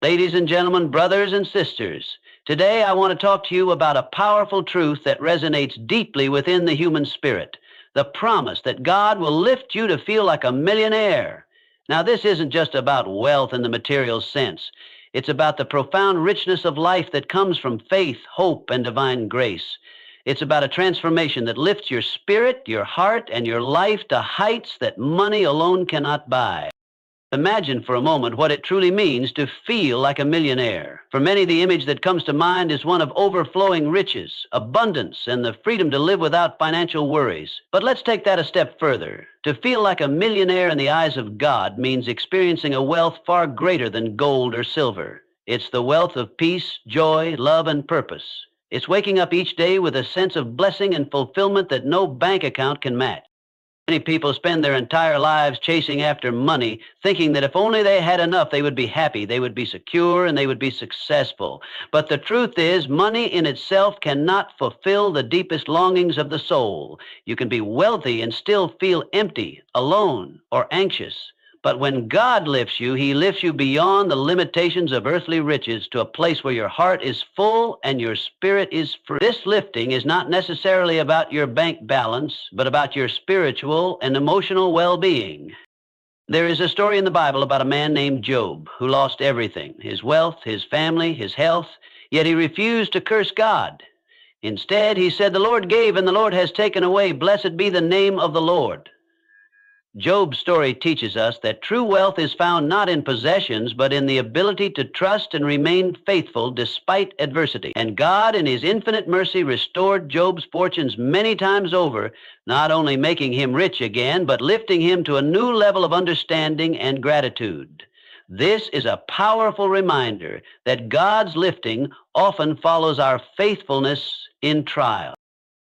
Ladies and gentlemen, brothers and sisters, today I want to talk to you about a powerful truth that resonates deeply within the human spirit, the promise that God will lift you to feel like a millionaire. Now, this isn't just about wealth in the material sense. It's about the profound richness of life that comes from faith, hope, and divine grace. It's about a transformation that lifts your spirit, your heart, and your life to heights that money alone cannot buy. Imagine for a moment what it truly means to feel like a millionaire. For many, the image that comes to mind is one of overflowing riches, abundance, and the freedom to live without financial worries. But let's take that a step further. To feel like a millionaire in the eyes of God means experiencing a wealth far greater than gold or silver. It's the wealth of peace, joy, love, and purpose. It's waking up each day with a sense of blessing and fulfillment that no bank account can match. Many people spend their entire lives chasing after money, thinking that if only they had enough, they would be happy, they would be secure, and they would be successful. But the truth is, money in itself cannot fulfill the deepest longings of the soul. You can be wealthy and still feel empty, alone, or anxious. But when God lifts you, He lifts you beyond the limitations of earthly riches to a place where your heart is full and your spirit is free. This lifting is not necessarily about your bank balance, but about your spiritual and emotional well-being. There is a story in the Bible about a man named Job who lost everything, his wealth, his family, his health, yet he refused to curse God. Instead, he said, "The Lord gave and the Lord has taken away. Blessed be the name of the Lord." Job's story teaches us that true wealth is found not in possessions, but in the ability to trust and remain faithful despite adversity. And God, in His infinite mercy, restored Job's fortunes many times over, not only making him rich again, but lifting him to a new level of understanding and gratitude. This is a powerful reminder that God's lifting often follows our faithfulness in trial.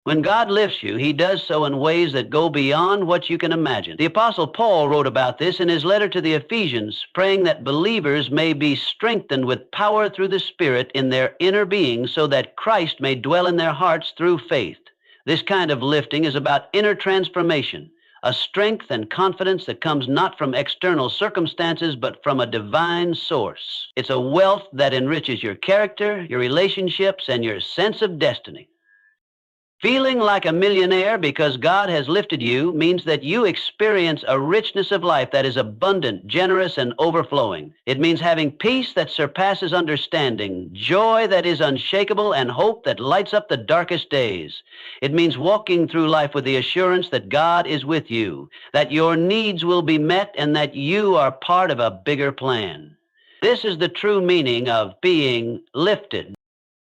When God lifts you, He does so in ways that go beyond what you can imagine. The Apostle Paul wrote about this in his letter to the Ephesians, praying that believers may be strengthened with power through the Spirit in their inner being so that Christ may dwell in their hearts through faith. This kind of lifting is about inner transformation, a strength and confidence that comes not from external circumstances, but from a divine source. It's a wealth that enriches your character, your relationships, and your sense of destiny. Feeling like a millionaire because God has lifted you means that you experience a richness of life that is abundant, generous, and overflowing. It means having peace that surpasses understanding, joy that is unshakable, and hope that lights up the darkest days. It means walking through life with the assurance that God is with you, that your needs will be met, and that you are part of a bigger plan. This is the true meaning of being lifted.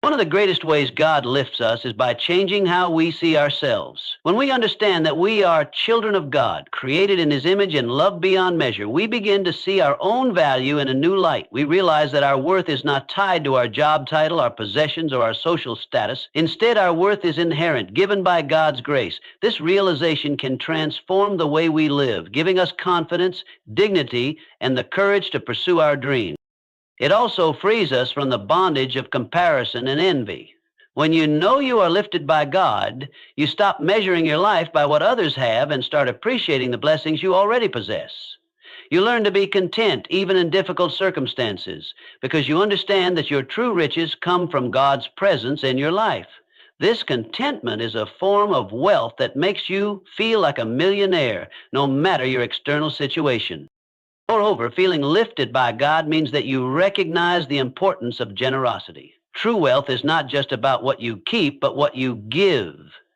One of the greatest ways God lifts us is by changing how we see ourselves. When we understand that we are children of God, created in His image and loved beyond measure, we begin to see our own value in a new light. We realize that our worth is not tied to our job title, our possessions, or our social status. Instead, our worth is inherent, given by God's grace. This realization can transform the way we live, giving us confidence, dignity, and the courage to pursue our dreams. It also frees us from the bondage of comparison and envy. When you know you are lifted by God, you stop measuring your life by what others have and start appreciating the blessings you already possess. You learn to be content even in difficult circumstances because you understand that your true riches come from God's presence in your life. This contentment is a form of wealth that makes you feel like a millionaire, no matter your external situation. Moreover, feeling lifted by God means that you recognize the importance of generosity. True wealth is not just about what you keep, but what you give.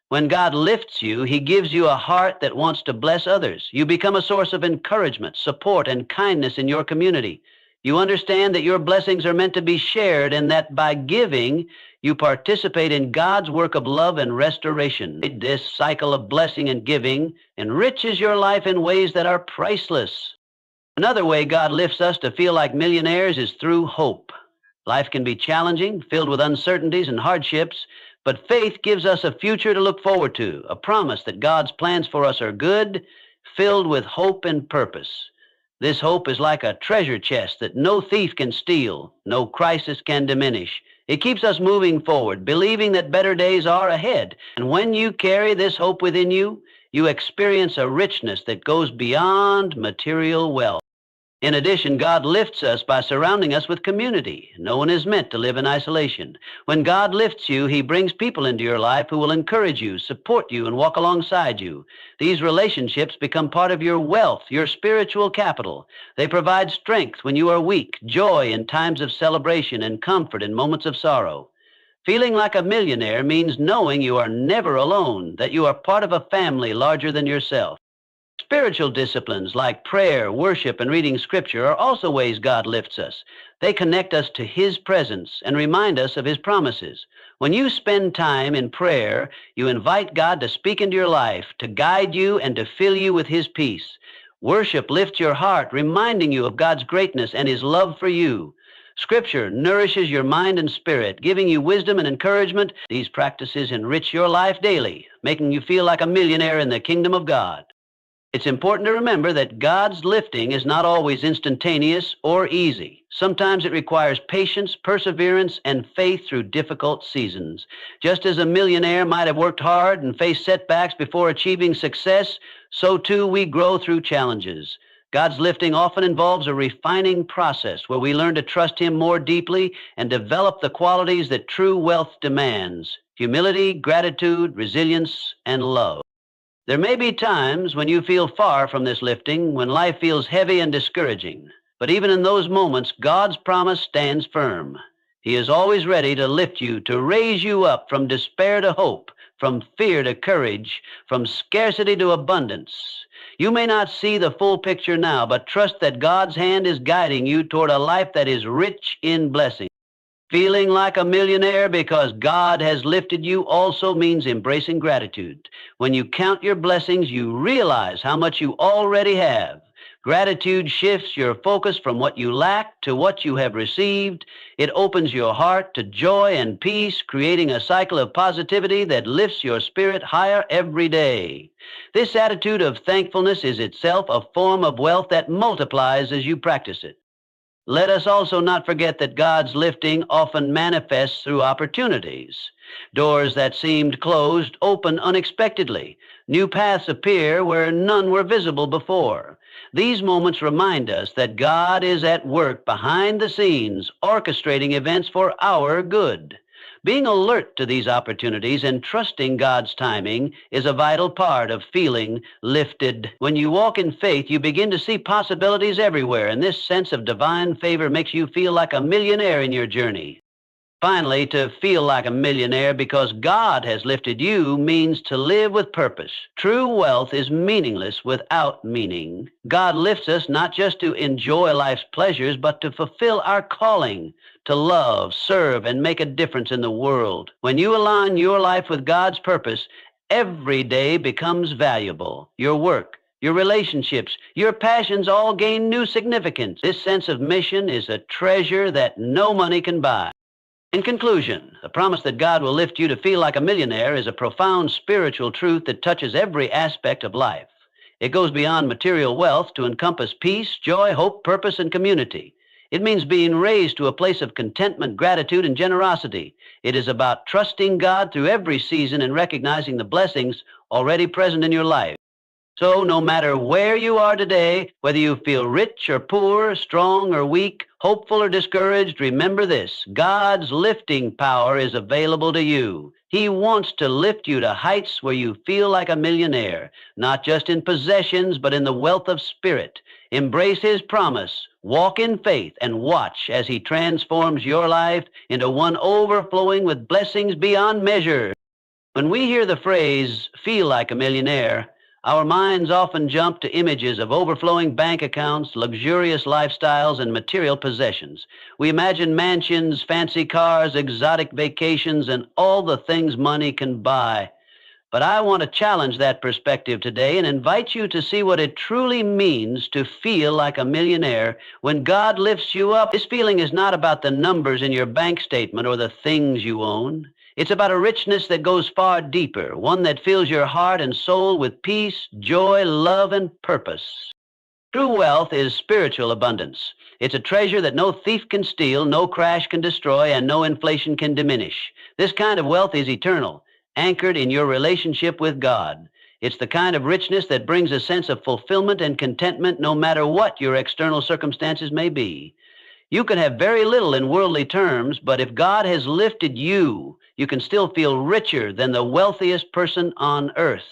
When God lifts you, He gives you a heart that wants to bless others. You become a source of encouragement, support, and kindness in your community. You understand that your blessings are meant to be shared and that by giving, you participate in God's work of love and restoration. This cycle of blessing and giving enriches your life in ways that are priceless. Another way God lifts us to feel like millionaires is through hope. Life can be challenging, filled with uncertainties and hardships, but faith gives us a future to look forward to, a promise that God's plans for us are good, filled with hope and purpose. This hope is like a treasure chest that no thief can steal, no crisis can diminish. It keeps us moving forward, believing that better days are ahead. And when you carry this hope within you, you experience a richness that goes beyond material wealth. In addition, God lifts us by surrounding us with community. No one is meant to live in isolation. When God lifts you, He brings people into your life who will encourage you, support you, and walk alongside you. These relationships become part of your wealth, your spiritual capital. They provide strength when you are weak, joy in times of celebration, and comfort in moments of sorrow. Feeling like a millionaire means knowing you are never alone, that you are part of a family larger than yourself. Spiritual disciplines like prayer, worship, and reading Scripture are also ways God lifts us. They connect us to His presence and remind us of His promises. When you spend time in prayer, you invite God to speak into your life, to guide you, and to fill you with His peace. Worship lifts your heart, reminding you of God's greatness and His love for you. Scripture nourishes your mind and spirit, giving you wisdom and encouragement. These practices enrich your life daily, making you feel like a millionaire in the kingdom of God. It's important to remember that God's lifting is not always instantaneous or easy. Sometimes it requires patience, perseverance, and faith through difficult seasons. Just as a millionaire might have worked hard and faced setbacks before achieving success, so too we grow through challenges. God's lifting often involves a refining process where we learn to trust Him more deeply and develop the qualities that true wealth demands: humility, gratitude, resilience, and love. There may be times when you feel far from this lifting, when life feels heavy and discouraging. But even in those moments, God's promise stands firm. He is always ready to lift you, to raise you up from despair to hope, from fear to courage, from scarcity to abundance. You may not see the full picture now, but trust that God's hand is guiding you toward a life that is rich in blessing. Feeling like a millionaire because God has lifted you also means embracing gratitude. When you count your blessings, you realize how much you already have. Gratitude shifts your focus from what you lack to what you have received. It opens your heart to joy and peace, creating a cycle of positivity that lifts your spirit higher every day. This attitude of thankfulness is itself a form of wealth that multiplies as you practice it. Let us also not forget that God's lifting often manifests through opportunities. Doors that seemed closed open unexpectedly. New paths appear where none were visible before. These moments remind us that God is at work behind the scenes, orchestrating events for our good. Being alert to these opportunities and trusting God's timing is a vital part of feeling lifted. When you walk in faith, you begin to see possibilities everywhere, and this sense of divine favor makes you feel like a millionaire in your journey. Finally, to feel like a millionaire because God has lifted you means to live with purpose. True wealth is meaningless without meaning. God lifts us not just to enjoy life's pleasures, but to fulfill our calling, to love, serve, and make a difference in the world. When you align your life with God's purpose, every day becomes valuable. Your work, your relationships, your passions all gain new significance. This sense of mission is a treasure that no money can buy. In conclusion, the promise that God will lift you to feel like a millionaire is a profound spiritual truth that touches every aspect of life. It goes beyond material wealth to encompass peace, joy, hope, purpose, and community. It means being raised to a place of contentment, gratitude, and generosity. It is about trusting God through every season and recognizing the blessings already present in your life. So no matter where you are today, whether you feel rich or poor, strong or weak, hopeful or discouraged, remember this: God's lifting power is available to you. He wants to lift you to heights where you feel like a millionaire, not just in possessions, but in the wealth of spirit. Embrace His promise, walk in faith, and watch as He transforms your life into one overflowing with blessings beyond measure. When we hear the phrase, feel like a millionaire, our minds often jump to images of overflowing bank accounts, luxurious lifestyles, and material possessions. We imagine mansions, fancy cars, exotic vacations, and all the things money can buy. But I want to challenge that perspective today and invite you to see what it truly means to feel like a millionaire. When God lifts you up, this feeling is not about the numbers in your bank statement or the things you own. It's about a richness that goes far deeper, one that fills your heart and soul with peace, joy, love, and purpose. True wealth is spiritual abundance. It's a treasure that no thief can steal, no crash can destroy, and no inflation can diminish. This kind of wealth is eternal, anchored in your relationship with God. It's the kind of richness that brings a sense of fulfillment and contentment no matter what your external circumstances may be. You can have very little in worldly terms, but if God has lifted you, you can still feel richer than the wealthiest person on earth.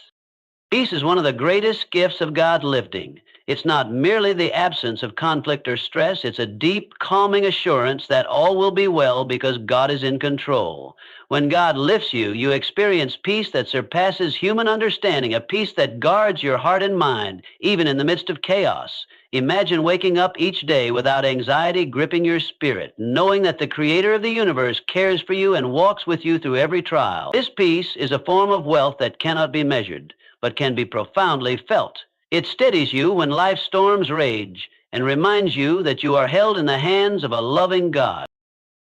Peace is one of the greatest gifts of God's lifting. It's not merely the absence of conflict or stress, it's a deep, calming assurance that all will be well because God is in control. When God lifts you, you experience peace that surpasses human understanding, a peace that guards your heart and mind, even in the midst of chaos. Imagine waking up each day without anxiety gripping your spirit, knowing that the Creator of the universe cares for you and walks with you through every trial. This peace is a form of wealth that cannot be measured, but can be profoundly felt. It steadies you when life's storms rage and reminds you that you are held in the hands of a loving God.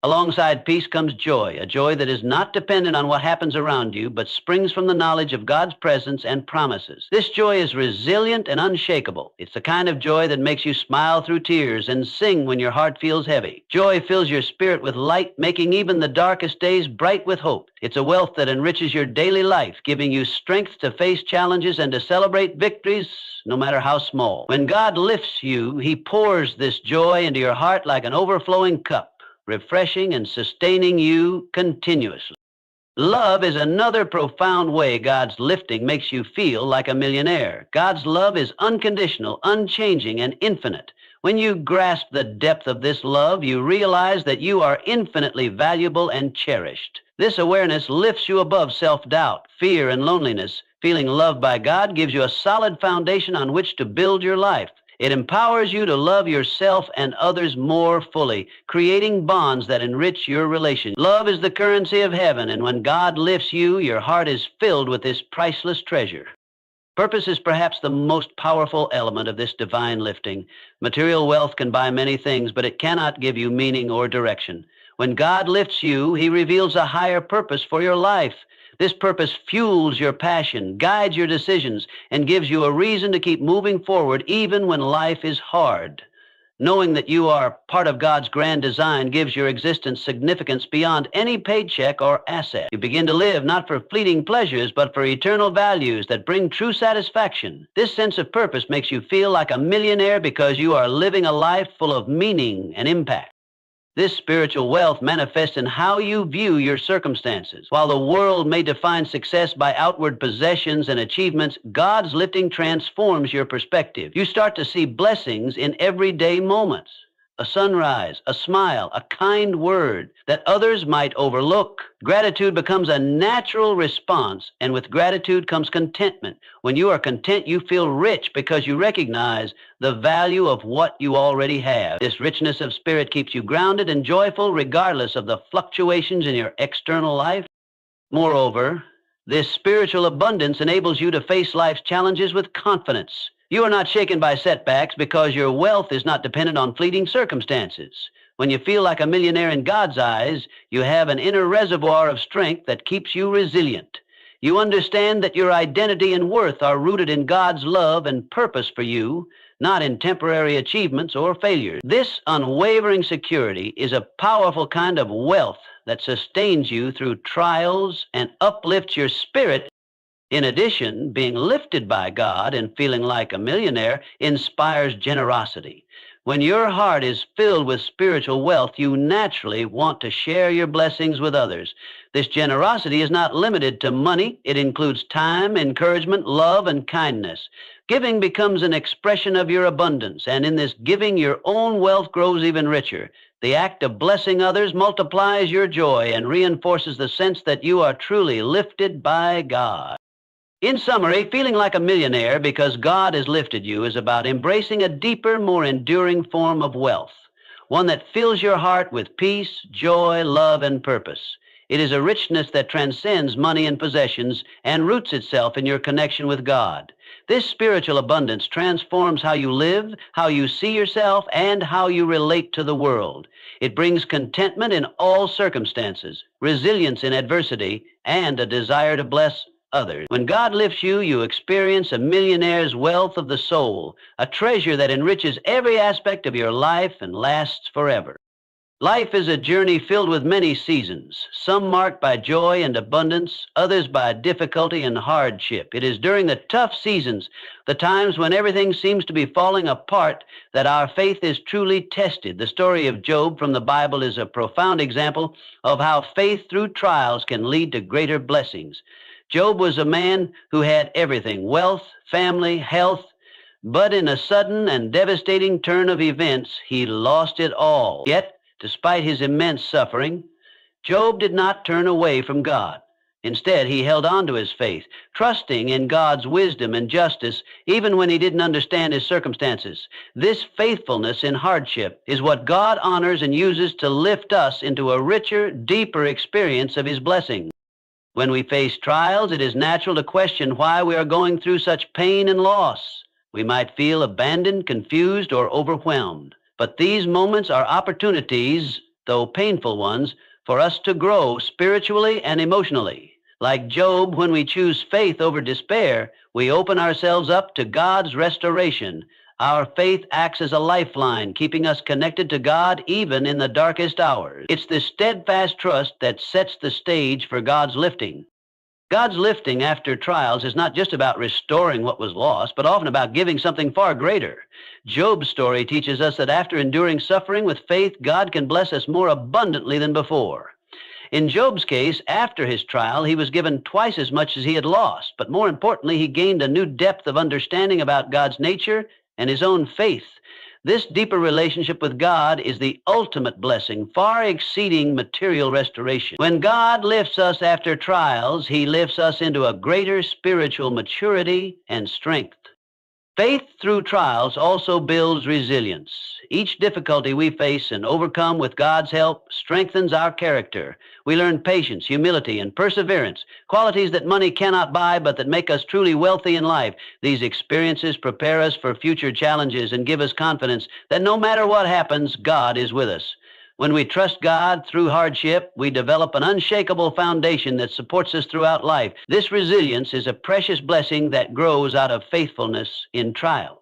Alongside peace comes joy, a joy that is not dependent on what happens around you, but springs from the knowledge of God's presence and promises. This joy is resilient and unshakable. It's the kind of joy that makes you smile through tears and sing when your heart feels heavy. Joy fills your spirit with light, making even the darkest days bright with hope. It's a wealth that enriches your daily life, giving you strength to face challenges and to celebrate victories, no matter how small. When God lifts you, He pours this joy into your heart like an overflowing cup, refreshing and sustaining you continuously. Love is another profound way God's lifting makes you feel like a millionaire. God's love is unconditional, unchanging, and infinite. When you grasp the depth of this love, you realize that you are infinitely valuable and cherished. This awareness lifts you above self-doubt, fear, and loneliness. Feeling loved by God gives you a solid foundation on which to build your life. It empowers you to love yourself and others more fully, creating bonds that enrich your relationship. Love is the currency of heaven, and when God lifts you, your heart is filled with this priceless treasure. Purpose is perhaps the most powerful element of this divine lifting. Material wealth can buy many things, but it cannot give you meaning or direction. When God lifts you, He reveals a higher purpose for your life. This purpose fuels your passion, guides your decisions, and gives you a reason to keep moving forward even when life is hard. Knowing that you are part of God's grand design gives your existence significance beyond any paycheck or asset. You begin to live not for fleeting pleasures, but for eternal values that bring true satisfaction. This sense of purpose makes you feel like a millionaire because you are living a life full of meaning and impact. This spiritual wealth manifests in how you view your circumstances. While the world may define success by outward possessions and achievements, God's lifting transforms your perspective. You start to see blessings in everyday moments. A sunrise, a smile, a kind word that others might overlook. Gratitude becomes a natural response, and with gratitude comes contentment. When you are content, you feel rich because you recognize the value of what you already have. This richness of spirit keeps you grounded and joyful regardless of the fluctuations in your external life. Moreover, this spiritual abundance enables you to face life's challenges with confidence. You are not shaken by setbacks because your wealth is not dependent on fleeting circumstances. When you feel like a millionaire in God's eyes, you have an inner reservoir of strength that keeps you resilient. You understand that your identity and worth are rooted in God's love and purpose for you, not in temporary achievements or failures. This unwavering security is a powerful kind of wealth that sustains you through trials and uplifts your spirit. In addition, being lifted by God and feeling like a millionaire inspires generosity. When your heart is filled with spiritual wealth, you naturally want to share your blessings with others. This generosity is not limited to money. It includes time, encouragement, love, and kindness. Giving becomes an expression of your abundance, and in this giving, your own wealth grows even richer. The act of blessing others multiplies your joy and reinforces the sense that you are truly lifted by God. In summary, feeling like a millionaire because God has lifted you is about embracing a deeper, more enduring form of wealth, one that fills your heart with peace, joy, love, and purpose. It is a richness that transcends money and possessions and roots itself in your connection with God. This spiritual abundance transforms how you live, how you see yourself, and how you relate to the world. It brings contentment in all circumstances, resilience in adversity, and a desire to bless others. When God lifts you, you experience a millionaire's wealth of the soul, a treasure that enriches every aspect of your life and lasts forever. Life is a journey filled with many seasons, some marked by joy and abundance, others by difficulty and hardship. It is during the tough seasons, the times when everything seems to be falling apart, that our faith is truly tested. The story of Job from the Bible is a profound example of how faith through trials can lead to greater blessings. Job was a man who had everything: wealth, family, health, but in a sudden and devastating turn of events, he lost it all. Yet, despite his immense suffering, Job did not turn away from God. Instead, he held on to his faith, trusting in God's wisdom and justice, even when he didn't understand his circumstances. This faithfulness in hardship is what God honors and uses to lift us into a richer, deeper experience of his blessing. When we face trials, it is natural to question why we are going through such pain and loss. We might feel abandoned, confused, or overwhelmed. But these moments are opportunities, though painful ones, for us to grow spiritually and emotionally. Like Job, when we choose faith over despair, we open ourselves up to God's restoration. Our faith acts as a lifeline, keeping us connected to God even in the darkest hours. It's this steadfast trust that sets the stage for God's lifting. God's lifting after trials is not just about restoring what was lost, but often about giving something far greater. Job's story teaches us that after enduring suffering with faith, God can bless us more abundantly than before. In Job's case, after his trial, he was given twice as much as he had lost, but more importantly, he gained a new depth of understanding about God's nature and his own faith. This deeper relationship with God is the ultimate blessing, far exceeding material restoration. When God lifts us after trials, he lifts us into a greater spiritual maturity and strength. Faith through trials also builds resilience. Each difficulty we face and overcome with God's help strengthens our character. We learn patience, humility, and perseverance, qualities that money cannot buy but that make us truly wealthy in life. These experiences prepare us for future challenges and give us confidence that no matter what happens, God is with us. When we trust God through hardship, we develop an unshakable foundation that supports us throughout life. This resilience is a precious blessing that grows out of faithfulness in trials.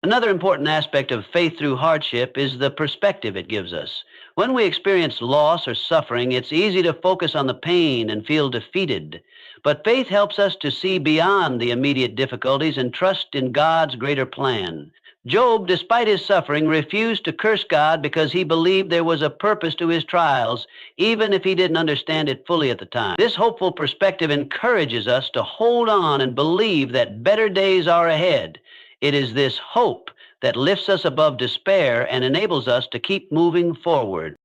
Another important aspect of faith through hardship is the perspective it gives us. When we experience loss or suffering, it's easy to focus on the pain and feel defeated. But faith helps us to see beyond the immediate difficulties and trust in God's greater plan. Job, despite his suffering, refused to curse God because he believed there was a purpose to his trials, even if he didn't understand it fully at the time. This hopeful perspective encourages us to hold on and believe that better days are ahead. It is this hope that lifts us above despair and enables us to keep moving forward.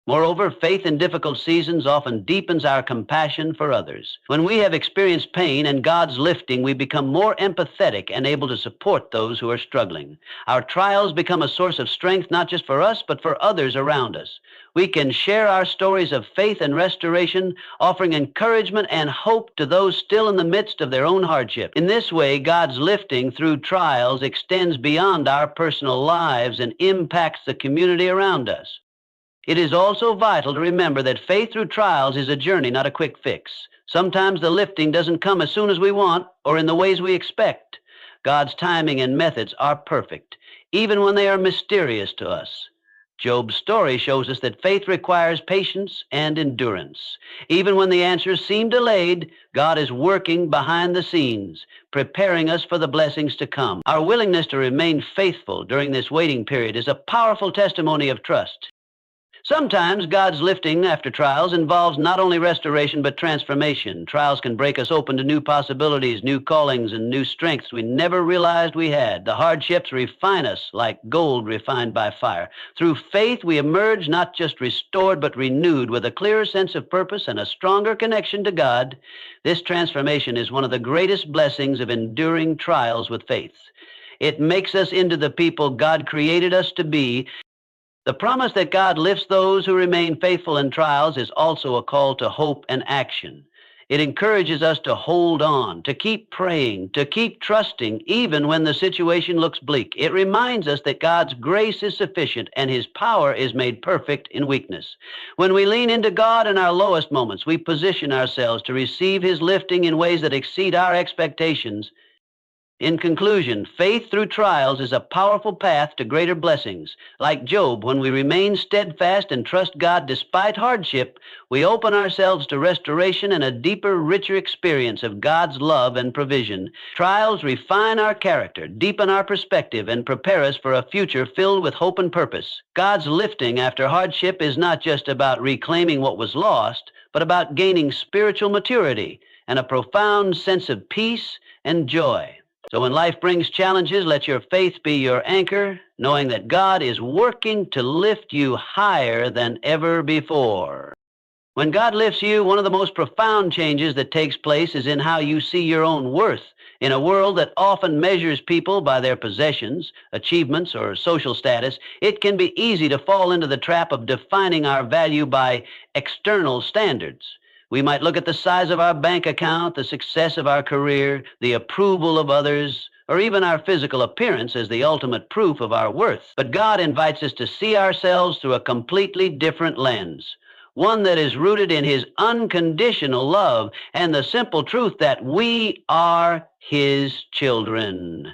Moreover, faith in difficult seasons often deepens our compassion for others. When we have experienced pain and God's lifting, we become more empathetic and able to support those who are struggling. Our trials become a source of strength not just for us, but for others around us. We can share our stories of faith and restoration, offering encouragement and hope to those still in the midst of their own hardship. In this way, God's lifting through trials extends beyond our personal lives and impacts the community around us. It is also vital to remember that faith through trials is a journey, not a quick fix. Sometimes the lifting doesn't come as soon as we want or in the ways we expect. God's timing and methods are perfect, even when they are mysterious to us. Job's story shows us that faith requires patience and endurance. Even when the answers seem delayed, God is working behind the scenes, preparing us for the blessings to come. Our willingness to remain faithful during this waiting period is a powerful testimony of trust. Sometimes God's lifting after trials involves not only restoration but transformation. Trials can break us open to new possibilities, new callings, and new strengths we never realized we had. The hardships refine us like gold refined by fire. Through faith, we emerge not just restored but renewed with a clearer sense of purpose and a stronger connection to God. This transformation is one of the greatest blessings of enduring trials with faith. It makes us into the people God created us to be. The promise that God lifts those who remain faithful in trials is also a call to hope and action. It encourages us to hold on, to keep praying, to keep trusting, even when the situation looks bleak. It reminds us that God's grace is sufficient and his power is made perfect in weakness. When we lean into God in our lowest moments, we position ourselves to receive his lifting in ways that exceed our expectations. In conclusion, faith through trials is a powerful path to greater blessings. Like Job, when we remain steadfast and trust God despite hardship, we open ourselves to restoration and a deeper, richer experience of God's love and provision. Trials refine our character, deepen our perspective, and prepare us for a future filled with hope and purpose. God's lifting after hardship is not just about reclaiming what was lost, but about gaining spiritual maturity and a profound sense of peace and joy. So when life brings challenges, let your faith be your anchor, knowing that God is working to lift you higher than ever before. When God lifts you, one of the most profound changes that takes place is in how you see your own worth. In a world that often measures people by their possessions, achievements, or social status, it can be easy to fall into the trap of defining our value by external standards. We might look at the size of our bank account, the success of our career, the approval of others, or even our physical appearance as the ultimate proof of our worth. But God invites us to see ourselves through a completely different lens, one that is rooted in His unconditional love and the simple truth that we are His children.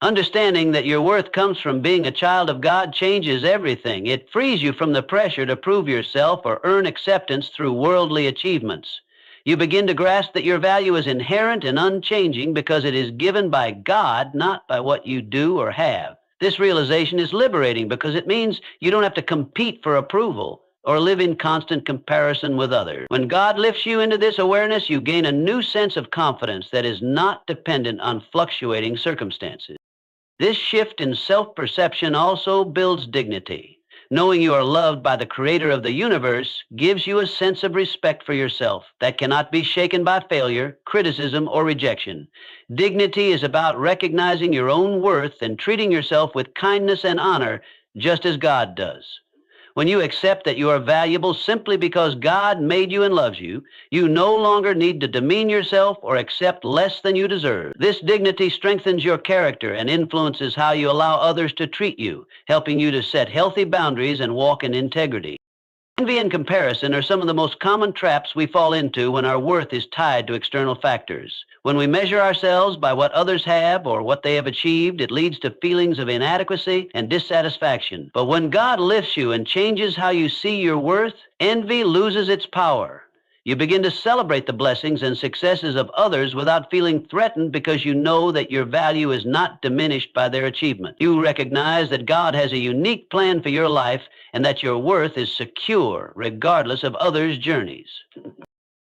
Understanding that your worth comes from being a child of God changes everything. It frees you from the pressure to prove yourself or earn acceptance through worldly achievements. You begin to grasp that your value is inherent and unchanging because it is given by God, not by what you do or have. This realization is liberating because it means you don't have to compete for approval or live in constant comparison with others. When God lifts you into this awareness, you gain a new sense of confidence that is not dependent on fluctuating circumstances. This shift in self-perception also builds dignity. Knowing you are loved by the Creator of the universe gives you a sense of respect for yourself that cannot be shaken by failure, criticism, or rejection. Dignity is about recognizing your own worth and treating yourself with kindness and honor, just as God does. When you accept that you are valuable simply because God made you and loves you, you no longer need to demean yourself or accept less than you deserve. This dignity strengthens your character and influences how you allow others to treat you, helping you to set healthy boundaries and walk in integrity. Envy and comparison are some of the most common traps we fall into when our worth is tied to external factors. When we measure ourselves by what others have or what they have achieved, it leads to feelings of inadequacy and dissatisfaction. But when God lifts you and changes how you see your worth, envy loses its power. You begin to celebrate the blessings and successes of others without feeling threatened because you know that your value is not diminished by their achievement. You recognize that God has a unique plan for your life and that your worth is secure regardless of others' journeys.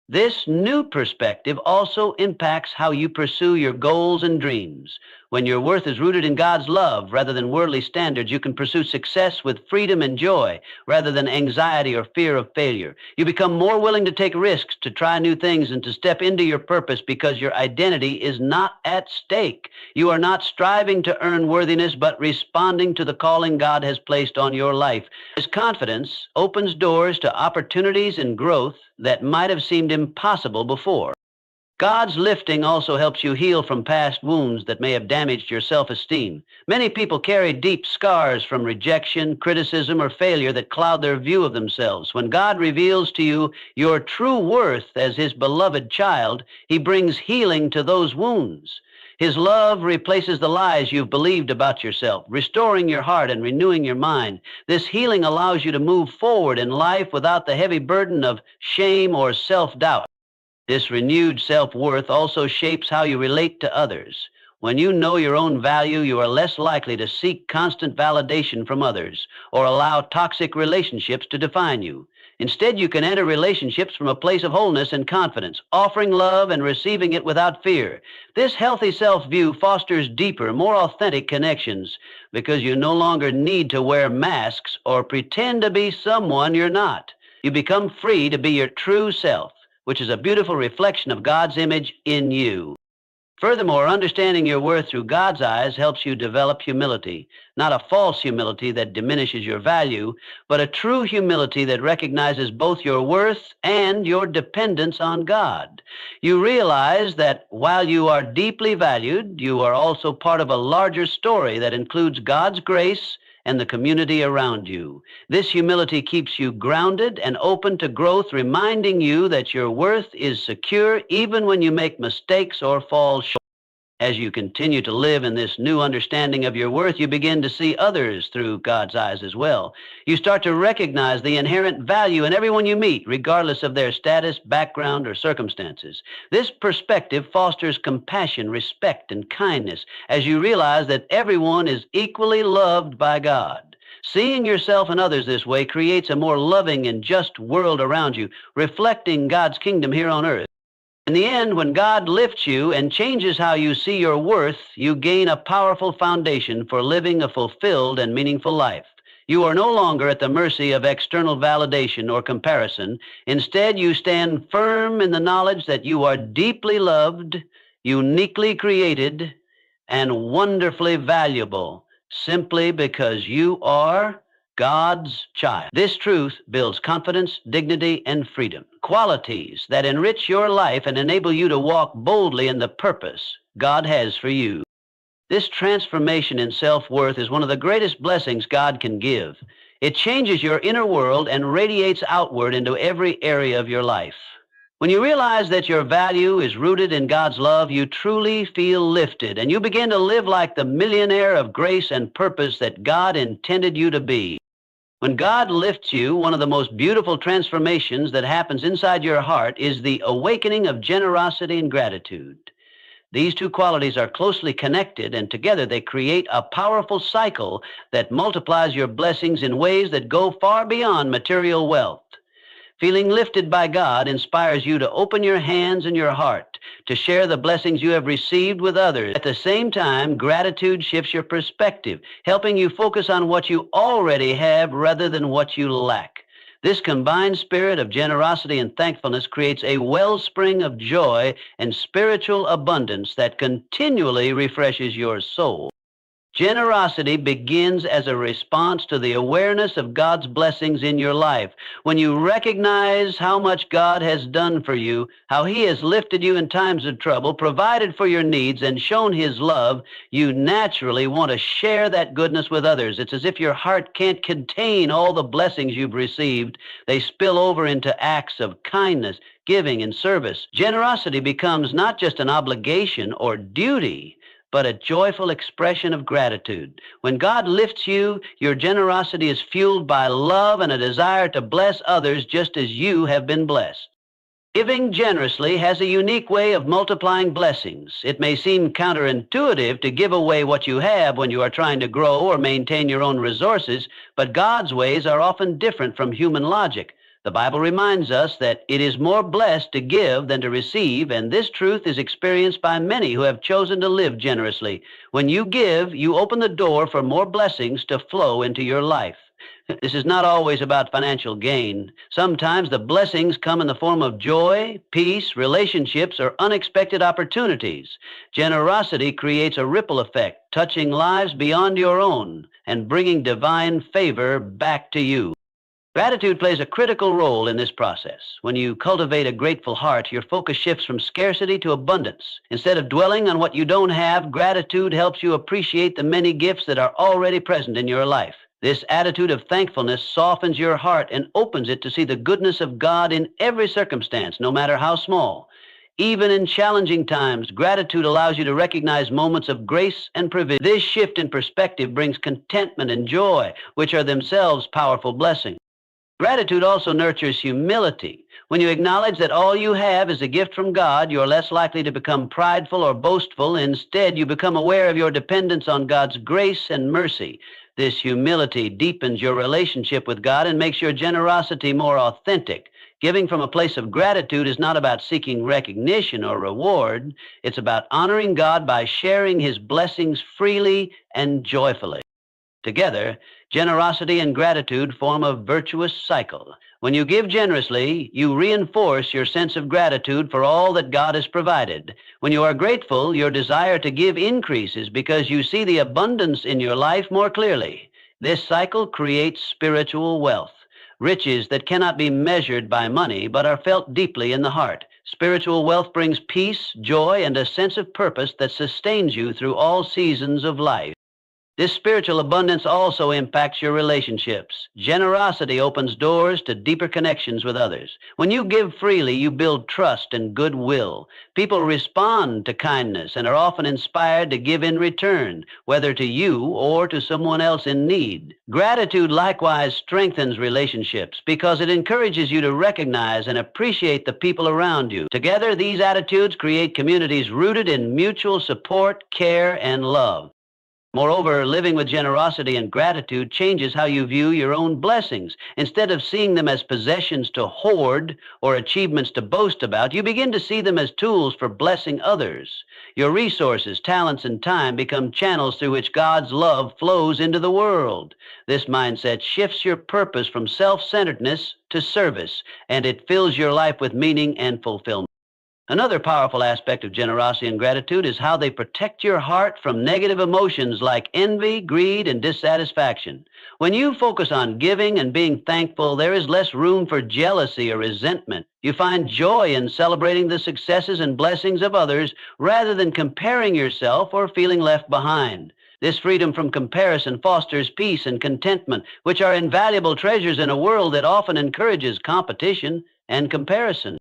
This new perspective also impacts how you pursue your goals and dreams. When your worth is rooted in God's love rather than worldly standards, you can pursue success with freedom and joy rather than anxiety or fear of failure. You become more willing to take risks, to try new things, and to step into your purpose because your identity is not at stake. You are not striving to earn worthiness, but responding to the calling God has placed on your life. This confidence opens doors to opportunities and growth that might have seemed impossible before. God's lifting also helps you heal from past wounds that may have damaged your self-esteem. Many people carry deep scars from rejection, criticism, or failure that cloud their view of themselves. When God reveals to you your true worth as His beloved child, He brings healing to those wounds. His love replaces the lies you've believed about yourself, restoring your heart and renewing your mind. This healing allows you to move forward in life without the heavy burden of shame or self-doubt. This renewed self-worth also shapes how you relate to others. When you know your own value, you are less likely to seek constant validation from others or allow toxic relationships to define you. Instead, you can enter relationships from a place of wholeness and confidence, offering love and receiving it without fear. This healthy self-view fosters deeper, more authentic connections because you no longer need to wear masks or pretend to be someone you're not. You become free to be your true self, which is a beautiful reflection of God's image in you. Furthermore, understanding your worth through God's eyes helps you develop humility, not a false humility that diminishes your value, but a true humility that recognizes both your worth and your dependence on God. You realize that while you are deeply valued, you are also part of a larger story that includes God's grace and the community around you. This humility keeps you grounded and open to growth, reminding you that your worth is secure even when you make mistakes or fall short. As you continue to live in this new understanding of your worth, you begin to see others through God's eyes as well. You start to recognize the inherent value in everyone you meet, regardless of their status, background, or circumstances. This perspective fosters compassion, respect, and kindness as you realize that everyone is equally loved by God. Seeing yourself and others this way creates a more loving and just world around you, reflecting God's kingdom here on earth. In the end, when God lifts you and changes how you see your worth, you gain a powerful foundation for living a fulfilled and meaningful life. You are no longer at the mercy of external validation or comparison. Instead, you stand firm in the knowledge that you are deeply loved, uniquely created, and wonderfully valuable, simply because you are God's child. This truth builds confidence, dignity, and freedom, qualities that enrich your life and enable you to walk boldly in the purpose God has for you. This transformation in self-worth is one of the greatest blessings God can give. It changes your inner world and radiates outward into every area of your life. When you realize that your value is rooted in God's love, you truly feel lifted, and you begin to live like the millionaire of grace and purpose that God intended you to be. When God lifts you, one of the most beautiful transformations that happens inside your heart is the awakening of generosity and gratitude. These two qualities are closely connected, and together they create a powerful cycle that multiplies your blessings in ways that go far beyond material wealth. Feeling lifted by God inspires you to open your hands and your heart to share the blessings you have received with others. At the same time, gratitude shifts your perspective, helping you focus on what you already have rather than what you lack. This combined spirit of generosity and thankfulness creates a wellspring of joy and spiritual abundance that continually refreshes your soul. Generosity begins as a response to the awareness of God's blessings in your life. When you recognize how much God has done for you, how He has lifted you in times of trouble, provided for your needs, and shown His love, you naturally want to share that goodness with others. It's as if your heart can't contain all the blessings you've received. They spill over into acts of kindness, giving, and service. Generosity becomes not just an obligation or duty, but a joyful expression of gratitude. When God lifts you, your generosity is fueled by love and a desire to bless others just as you have been blessed. Giving generously has a unique way of multiplying blessings. It may seem counterintuitive to give away what you have when you are trying to grow or maintain your own resources, but God's ways are often different from human logic. The Bible reminds us that it is more blessed to give than to receive, and this truth is experienced by many who have chosen to live generously. When you give, you open the door for more blessings to flow into your life. This is not always about financial gain. Sometimes the blessings come in the form of joy, peace, relationships, or unexpected opportunities. Generosity creates a ripple effect, touching lives beyond your own and bringing divine favor back to you. Gratitude plays a critical role in this process. When you cultivate a grateful heart, your focus shifts from scarcity to abundance. Instead of dwelling on what you don't have, gratitude helps you appreciate the many gifts that are already present in your life. This attitude of thankfulness softens your heart and opens it to see the goodness of God in every circumstance, no matter how small. Even in challenging times, gratitude allows you to recognize moments of grace and provision. This shift in perspective brings contentment and joy, which are themselves powerful blessings. Gratitude also nurtures humility. When you acknowledge that all you have is a gift from God, you are less likely to become prideful or boastful. Instead, you become aware of your dependence on God's grace and mercy. This humility deepens your relationship with God and makes your generosity more authentic. Giving from a place of gratitude is not about seeking recognition or reward. It's about honoring God by sharing His blessings freely and joyfully. Together, generosity and gratitude form a virtuous cycle. When you give generously, you reinforce your sense of gratitude for all that God has provided. When you are grateful, your desire to give increases because you see the abundance in your life more clearly. This cycle creates spiritual wealth, riches that cannot be measured by money but are felt deeply in the heart. Spiritual wealth brings peace, joy, and a sense of purpose that sustains you through all seasons of life. This spiritual abundance also impacts your relationships. Generosity opens doors to deeper connections with others. When you give freely, you build trust and goodwill. People respond to kindness and are often inspired to give in return, whether to you or to someone else in need. Gratitude likewise strengthens relationships because it encourages you to recognize and appreciate the people around you. Together, these attitudes create communities rooted in mutual support, care, and love. Moreover, living with generosity and gratitude changes how you view your own blessings. Instead of seeing them as possessions to hoard or achievements to boast about, you begin to see them as tools for blessing others. Your resources, talents, and time become channels through which God's love flows into the world. This mindset shifts your purpose from self-centeredness to service, and it fills your life with meaning and fulfillment. Another powerful aspect of generosity and gratitude is how they protect your heart from negative emotions like envy, greed, and dissatisfaction. When you focus on giving and being thankful, there is less room for jealousy or resentment. You find joy in celebrating the successes and blessings of others rather than comparing yourself or feeling left behind. This freedom from comparison fosters peace and contentment, which are invaluable treasures in a world that often encourages competition and comparison.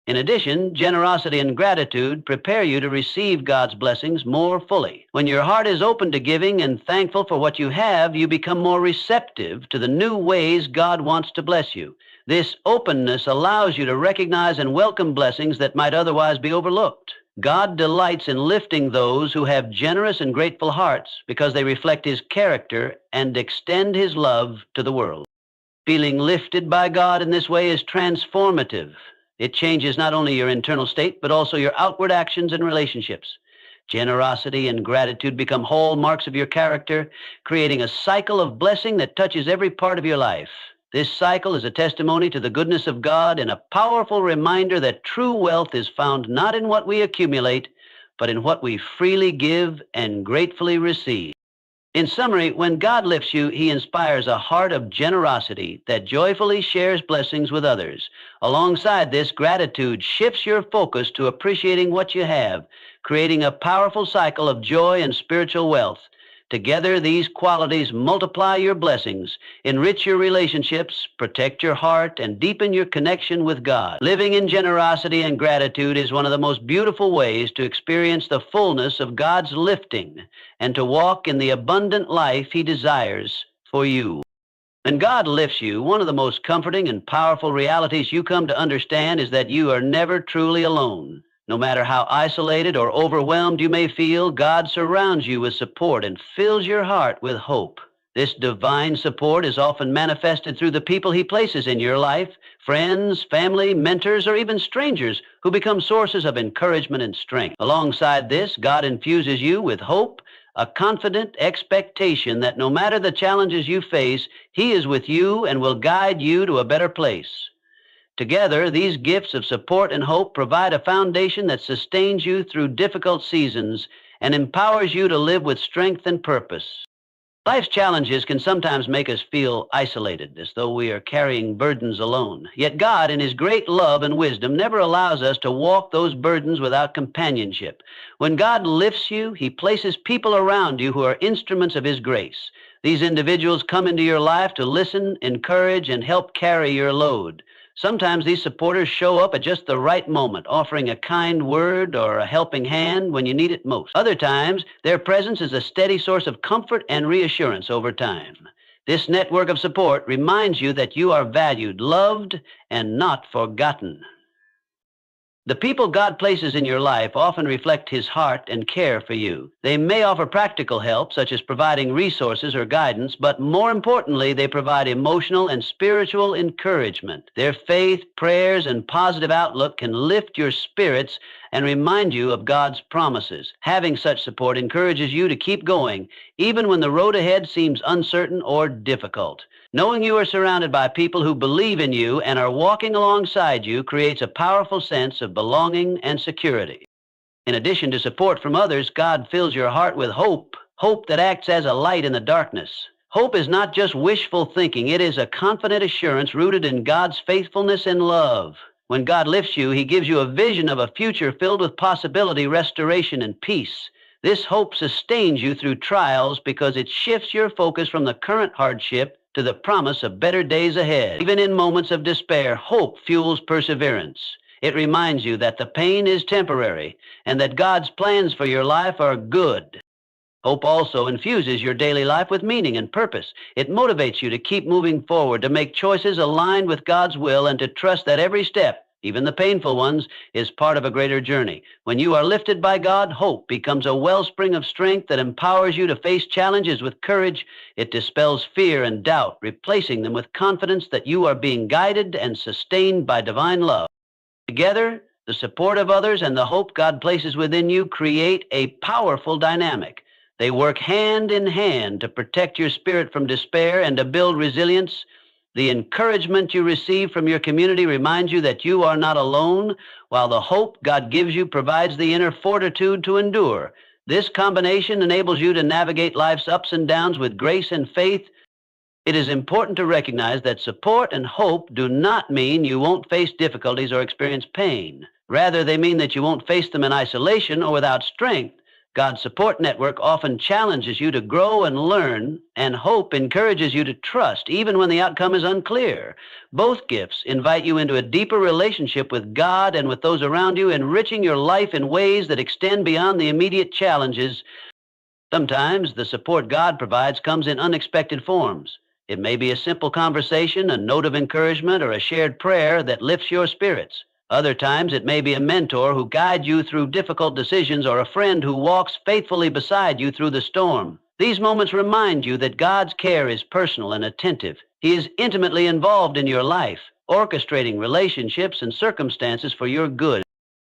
In addition, generosity and gratitude prepare you to receive God's blessings more fully. When your heart is open to giving and thankful for what you have, you become more receptive to the new ways God wants to bless you. This openness allows you to recognize and welcome blessings that might otherwise be overlooked. God delights in lifting those who have generous and grateful hearts because they reflect His character and extend His love to the world. Feeling lifted by God in this way is transformative. It changes not only your internal state, but also your outward actions and relationships. Generosity and gratitude become hallmarks of your character, creating a cycle of blessing that touches every part of your life. This cycle is a testimony to the goodness of God and a powerful reminder that true wealth is found not in what we accumulate, but in what we freely give and gratefully receive. In summary, when God lifts you, He inspires a heart of generosity that joyfully shares blessings with others. Alongside this, gratitude shifts your focus to appreciating what you have, creating a powerful cycle of joy and spiritual wealth. Together, these qualities multiply your blessings, enrich your relationships, protect your heart, and deepen your connection with God. Living in generosity and gratitude is one of the most beautiful ways to experience the fullness of God's lifting and to walk in the abundant life He desires for you. When God lifts you, one of the most comforting and powerful realities you come to understand is that you are never truly alone. No matter how isolated or overwhelmed you may feel, God surrounds you with support and fills your heart with hope. This divine support is often manifested through the people He places in your life, friends, family, mentors, or even strangers who become sources of encouragement and strength. Alongside this, God infuses you with hope, a confident expectation that no matter the challenges you face, He is with you and will guide you to a better place. Together, these gifts of support and hope provide a foundation that sustains you through difficult seasons and empowers you to live with strength and purpose. Life's challenges can sometimes make us feel isolated, as though we are carrying burdens alone. Yet God, in His great love and wisdom, never allows us to walk those burdens without companionship. When God lifts you, He places people around you who are instruments of His grace. These individuals come into your life to listen, encourage, and help carry your load. Sometimes these supporters show up at just the right moment, offering a kind word or a helping hand when you need it most. Other times, their presence is a steady source of comfort and reassurance over time. This network of support reminds you that you are valued, loved, and not forgotten. The people God places in your life often reflect His heart and care for you. They may offer practical help, such as providing resources or guidance, but more importantly, they provide emotional and spiritual encouragement. Their faith, prayers, and positive outlook can lift your spirits and remind you of God's promises. Having such support encourages you to keep going, even when the road ahead seems uncertain or difficult. Knowing you are surrounded by people who believe in you and are walking alongside you creates a powerful sense of belonging and security. In addition to support from others, God fills your heart with hope, hope that acts as a light in the darkness. Hope is not just wishful thinking, it is a confident assurance rooted in God's faithfulness and love. When God lifts you, He gives you a vision of a future filled with possibility, restoration, and peace. This hope sustains you through trials because it shifts your focus from the current hardship to the promise of better days ahead. Even in moments of despair, hope fuels perseverance. It reminds you that the pain is temporary and that God's plans for your life are good. Hope also infuses your daily life with meaning and purpose. It motivates you to keep moving forward, to make choices aligned with God's will, and to trust that every step, even the painful ones, is part of a greater journey. When you are lifted by God, hope becomes a wellspring of strength that empowers you to face challenges with courage. It dispels fear and doubt, replacing them with confidence that you are being guided and sustained by divine love. Together, the support of others and the hope God places within you create a powerful dynamic. They work hand in hand to protect your spirit from despair and to build resilience. The encouragement you receive from your community reminds you that you are not alone, while the hope God gives you provides the inner fortitude to endure. This combination enables you to navigate life's ups and downs with grace and faith. It is important to recognize that support and hope do not mean you won't face difficulties or experience pain. Rather, they mean that you won't face them in isolation or without strength. God's support network often challenges you to grow and learn, and hope encourages you to trust, even when the outcome is unclear. Both gifts invite you into a deeper relationship with God and with those around you, enriching your life in ways that extend beyond the immediate challenges. Sometimes the support God provides comes in unexpected forms. It may be a simple conversation, a note of encouragement, or a shared prayer that lifts your spirits. Other times, it may be a mentor who guides you through difficult decisions or a friend who walks faithfully beside you through the storm. These moments remind you that God's care is personal and attentive. He is intimately involved in your life, orchestrating relationships and circumstances for your good.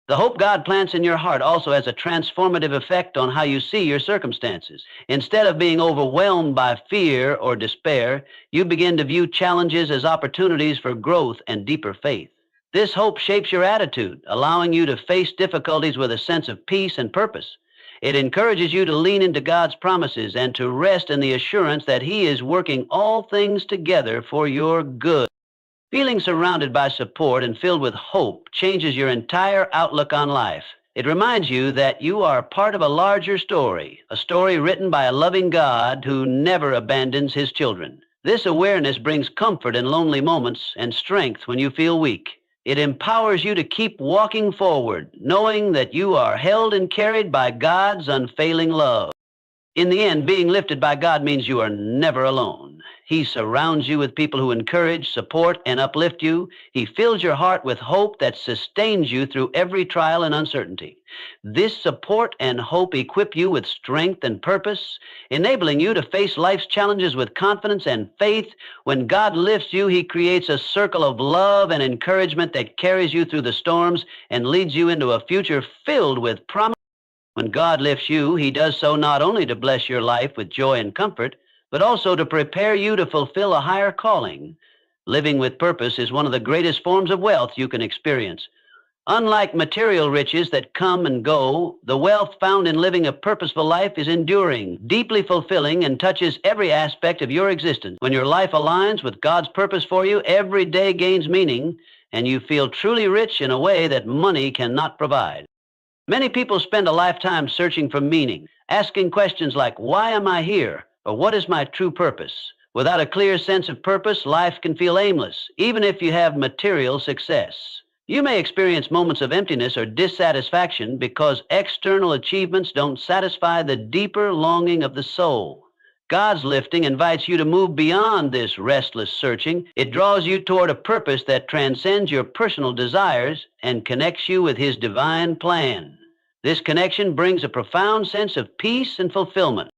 The hope God plants in your heart also has a transformative effect on how you see your circumstances. Instead of being overwhelmed by fear or despair, you begin to view challenges as opportunities for growth and deeper faith. This hope shapes your attitude, allowing you to face difficulties with a sense of peace and purpose. It encourages you to lean into God's promises and to rest in the assurance that He is working all things together for your good. Feeling surrounded by support and filled with hope changes your entire outlook on life. It reminds you that you are part of a larger story, a story written by a loving God who never abandons His children. This awareness brings comfort in lonely moments and strength when you feel weak. It empowers you to keep walking forward, knowing that you are held and carried by God's unfailing love. In the end, being lifted by God means you are never alone. He surrounds you with people who encourage, support, and uplift you. He fills your heart with hope that sustains you through every trial and uncertainty. This support and hope equip you with strength and purpose, enabling you to face life's challenges with confidence and faith. When God lifts you, He creates a circle of love and encouragement that carries you through the storms and leads you into a future filled with promise. When God lifts you, He does so not only to bless your life with joy and comfort, but also to prepare you to fulfill a higher calling. Living with purpose is one of the greatest forms of wealth you can experience. Unlike material riches that come and go, the wealth found in living a purposeful life is enduring, deeply fulfilling, and touches every aspect of your existence. When your life aligns with God's purpose for you, every day gains meaning, and you feel truly rich in a way that money cannot provide. Many people spend a lifetime searching for meaning, asking questions like, why am I here? Or what is my true purpose? Without a clear sense of purpose, life can feel aimless, even if you have material success. You may experience moments of emptiness or dissatisfaction because external achievements don't satisfy the deeper longing of the soul. God's lifting invites you to move beyond this restless searching. It draws you toward a purpose that transcends your personal desires and connects you with His divine plan. This connection brings a profound sense of peace and fulfillment.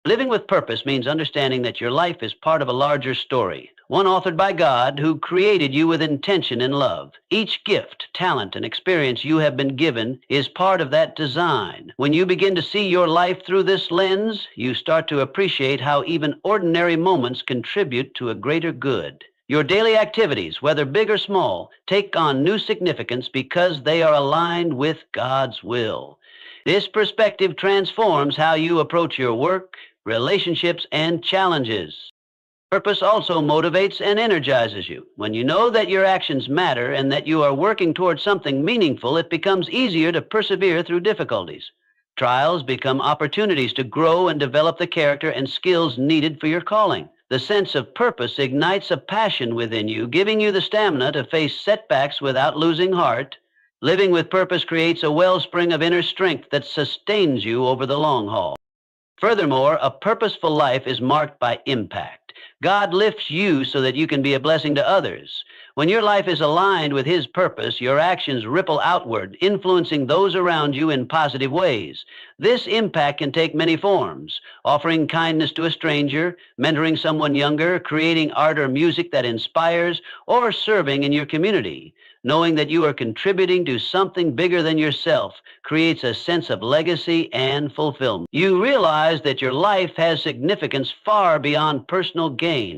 Living with purpose means understanding that your life is part of a larger story, one authored by God who created you with intention and love. Each gift, talent, and experience you have been given is part of that design. When you begin to see your life through this lens, you start to appreciate how even ordinary moments contribute to a greater good. Your daily activities, whether big or small, take on new significance because they are aligned with God's will. This perspective transforms how you approach your work, relationships, and challenges. Purpose also motivates and energizes you. When you know that your actions matter and that you are working towards something meaningful, it becomes easier to persevere through difficulties. Trials become opportunities to grow and develop the character and skills needed for your calling. The sense of purpose ignites a passion within you, giving you the stamina to face setbacks without losing heart. Living with purpose creates a wellspring of inner strength that sustains you over the long haul. Furthermore, a purposeful life is marked by impact. God lifts you so that you can be a blessing to others. When your life is aligned with His purpose, your actions ripple outward, influencing those around you in positive ways. This impact can take many forms: offering kindness to a stranger, mentoring someone younger, creating art or music that inspires, or serving in your community. Knowing that you are contributing to something bigger than yourself creates a sense of legacy and fulfillment. You realize that your life has significance far beyond personal gain.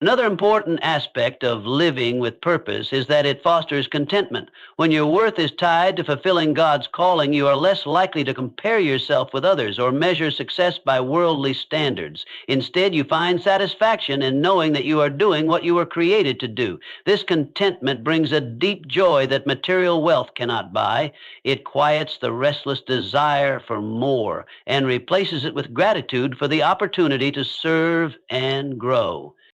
Another important aspect of living with purpose is that it fosters contentment. When your worth is tied to fulfilling God's calling, you are less likely to compare yourself with others or measure success by worldly standards. Instead, you find satisfaction in knowing that you are doing what you were created to do. This contentment brings a deep joy that material wealth cannot buy. It quiets the restless desire for more and replaces it with gratitude for the opportunity to serve and grow.